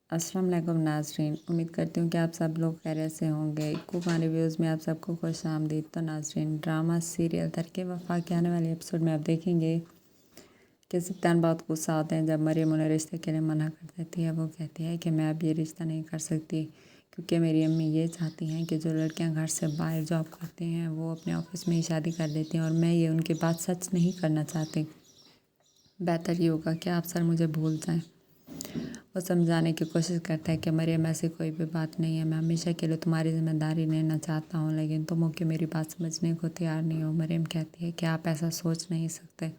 अस्सलाम वालेकुम नाज़रीन, उम्मीद करती हूँ कि आप सब लोग खैरियत से होंगे। कुकान रिव्यूज़ में आप सबको खुश आमदीद। तो नाज़रीन, ड्रामा सीरियल तरके वफ़ा के आने वाले एपिसोड में आप देखेंगे कि सुल्तान बहुत गुस्सा होते हैं जब मरियम उन्हें रिश्ते के लिए मना कर देती है। वो कहती है कि मैं अब ये रिश्ता नहीं कर सकती क्योंकि मेरी अम्मी ये चाहती हैं कि जो लड़कियां घर से बाहर जॉब करती हैं वो अपने ऑफिस में ही शादी कर लेती हैं, और मैं ये उनकी बात सच नहीं करना चाहती। बेहतर ये होगा कि आप सर मुझे भूल जाएं। वो समझाने की कोशिश करता है कि मरियम ऐसी कोई भी बात नहीं है, मैं हमेशा के लिए तुम्हारी जिम्मेदारी लेना चाहता हूँ, लेकिन तुम हो कि मेरी बात समझने को तैयार नहीं हो। मरियम कहती है कि आप ऐसा सोच नहीं सकते,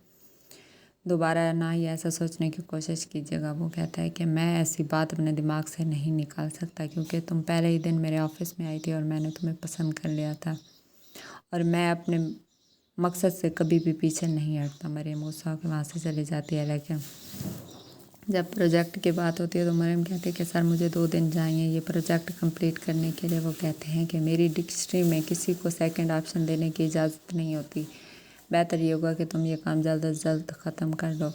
दोबारा ना ही ऐसा सोचने की कोशिश कीजिएगा। वो कहता है कि मैं ऐसी बात अपने दिमाग से नहीं निकाल सकता क्योंकि तुम पहले ही दिन मेरे ऑफिस में आई थी और मैंने तुम्हें पसंद कर लिया था, और मैं अपने मकसद से कभी भी पीछे नहीं हटता। मरियम गुस्सा होकर वहाँ से चली जाती है, लेकिन जब प्रोजेक्ट की बात होती है तो मरियम कहती है कि सर मुझे 2 दिन चाहिए ये प्रोजेक्ट कंप्लीट करने के लिए। वो कहते हैं कि मेरी डिक्शनरी में किसी को सेकंड ऑप्शन देने की इजाज़त नहीं होती, बेहतर ये होगा कि तुम ये काम जल्द अज जल्द ख़त्म कर लो।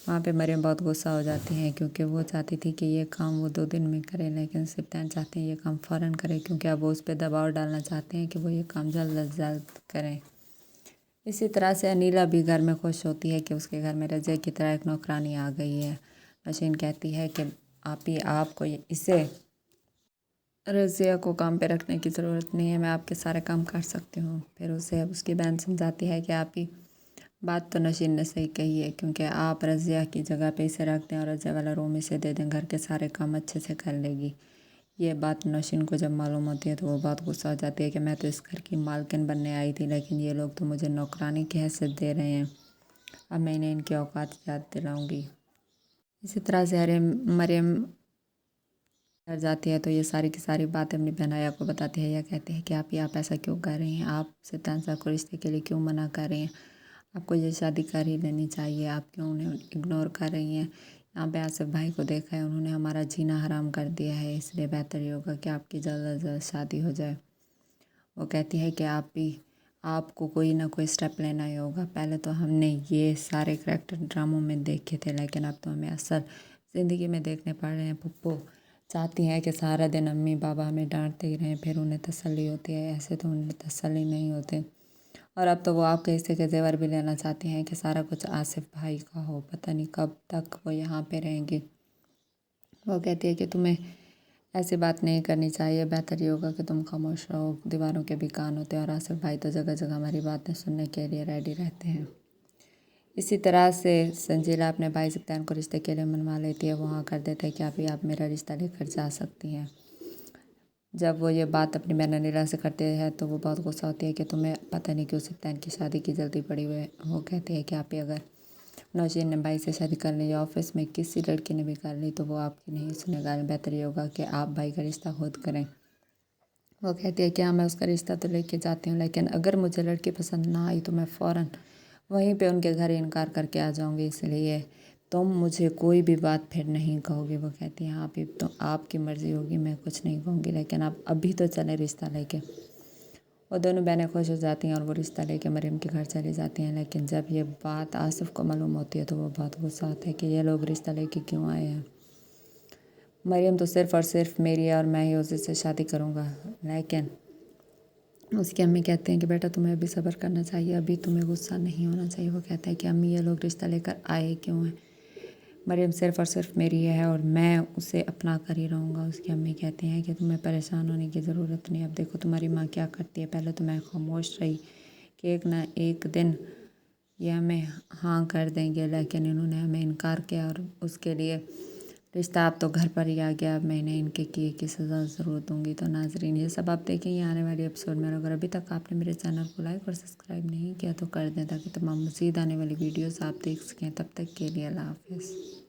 वहाँ पे मरियम बहुत गुस्सा हो जाती हैं क्योंकि वो चाहती थी कि ये काम वो 2 दिन में करे, लेकिन सिप्तान चाहते हैं ये काम फ़ौरन करे क्योंकि अब वो उस पर दबाव डालना चाहते हैं कि वो ये काम जल्द अज जल्द करें। इसी तरह से अनीला भी घर में खुश होती है कि उसके घर में रज़िया की तरह एक नौकरानी आ गई है। नशीन कहती है कि आपको इसे रज़िया को काम पे रखने की ज़रूरत नहीं है, मैं आपके सारे काम कर सकती हूँ। फिर उसे उसकी बहन समझाती है कि आप ही बात तो नशीन ने सही कही है क्योंकि आप रज़िया की जगह पे इसे रख दें और रज़िया वाला रूम इसे दे दें, घर के सारे काम अच्छे से कर लेगी। ये बात नौशीन को जब मालूम होती है तो वो बहुत गुस्सा हो जाती है कि मैं तो इस घर की मालकिन बनने आई थी, लेकिन ये लोग तो मुझे नौकरानी की हैसियत दे रहे हैं। अब मैं इन्हें इनकी औकात याद दिलाऊंगी। इसी तरह से अरे मरियम घर जाती है तो ये सारी की सारी बातें अपनी बहन आया को बताती है। यह कहती है कि आप ऐसा क्यों कर रही हैं, आप सिद्धांत साहब को रिश्ते के लिए क्यों मना कर रही हैं, आपको ये शादी कर ही लेनी चाहिए, आप क्यों उन्हें इग्नोर कर रही हैं। यहाँ पे आसिफ भाई को देखा है, उन्होंने हमारा जीना हराम कर दिया है, इसलिए बेहतर ये होगा कि आपकी जल्द अज जल्द शादी हो जाए। वो कहती है कि आपको कोई ना कोई स्टेप लेना ही होगा। पहले तो हमने ये सारे करैक्टर ड्रामों में देखे थे, लेकिन अब तो हमें असल ज़िंदगी में देखने पड़ रहे हैं। पप्पू चाहती हैं कि सारा दिन अम्मी बाबा हमें डांटते ही रहें, फिर उन्हें तसल्ली होती है, ऐसे तो उन्हें तसल्ली नहीं होती। और अब तो वो आपके हिस्से के जेवर भी लेना चाहती हैं कि सारा कुछ आसिफ भाई का हो। पता नहीं कब तक वो यहाँ पे रहेंगी। वो कहती है कि तुम्हें ऐसी बात नहीं करनी चाहिए, बेहतर ये होगा कि तुम खामोश रहो, दीवारों के भी कान होते हैं और आसिफ भाई तो जगह जगह हमारी बातें सुनने के लिए रेडी रहते हैं। इसी तरह से संजीला अपने भाई सिप्तान को रिश्ते के लिए मनवा लेती है। वो हाँ कर देता है कि आप मेरा रिश्ता लेकर जा सकती हैं। जब वो ये बात अपनी बहन अनिला से करते हैं तो वो बहुत गुस्सा होती है कि तुम्हें पता नहीं क्यों सिप्तान की शादी की जल्दी पड़ी हुई है। वो कहते हैं कि आप ही अगर नौशीन ने भाई से शादी कर ली या ऑफिस में किसी लड़की ने भी कर ली तो वो आपकी नहीं सुनेगा, बेहतर ये होगा कि आप भाई का रिश्ता खुद करें। वो कहती है कि हाँ मैं उसका रिश्ता तो लेके जाती हूँ, लेकिन अगर मुझे लड़की पसंद ना आई तो मैं फ़ौरन वहीं पे उनके घर इनकार करके आ जाऊँगी, इसलिए तुम मुझे कोई भी बात फिर नहीं कहोगी। वो कहती है हाँ अभी तो आपकी मर्ज़ी होगी, मैं कुछ नहीं कहूँगी, लेकिन आप अभी तो चलें रिश्ता लेके। वो दोनों बहनें खुश हो जाती हैं और वो रिश्ता लेके मरियम के घर चली जाती हैं, लेकिन जब ये बात आसिफ को मालूम होती है तो वो बहुत गुस्सा आता है कि ये लोग रिश्ता लेके क्यों आए हैं। मरियम तो सिर्फ़ और सिर्फ मेरी है और मैं ही उसी से शादी करूँगा। लेकिन उसकी अम्मी कहते हैं कि बेटा तुम्हें अभी सब्र करना चाहिए, अभी तुम्हें गुस्सा नहीं होना चाहिए। वो कहता है कि अम्मी ये लोग रिश्ता लेकर आए क्यों हैं, मरियम सिर्फ़ और सिर्फ मेरी है और मैं उसे अपना कर ही रहूँगा। उसकी अम्मी कहती हैं कि तुम्हें परेशान होने की ज़रूरत नहीं, अब देखो तुम्हारी माँ क्या करती है। पहले तो मैं खामोश रही कि एक ना एक दिन ये हमें हाँ कर देंगे, लेकिन इन्होंने हमें इनकार किया और उसके लिए रिश्ता अब तो घर पर ही आ गया। अब मैं इन्हें इनके किए की सज़ा ज़रूर दूँगी। तो नाजरीन ये सब आप देखेंगे आने वाले एपिसोड में। अगर अभी तक आपने मेरे चैनल को लाइक और सब्सक्राइब नहीं किया तो कर दें ताकि तमाम मज़ीद आने वाली वीडियोज़ आप देख सकें। तब तक के लिए अल्लाह हाफ़िज़।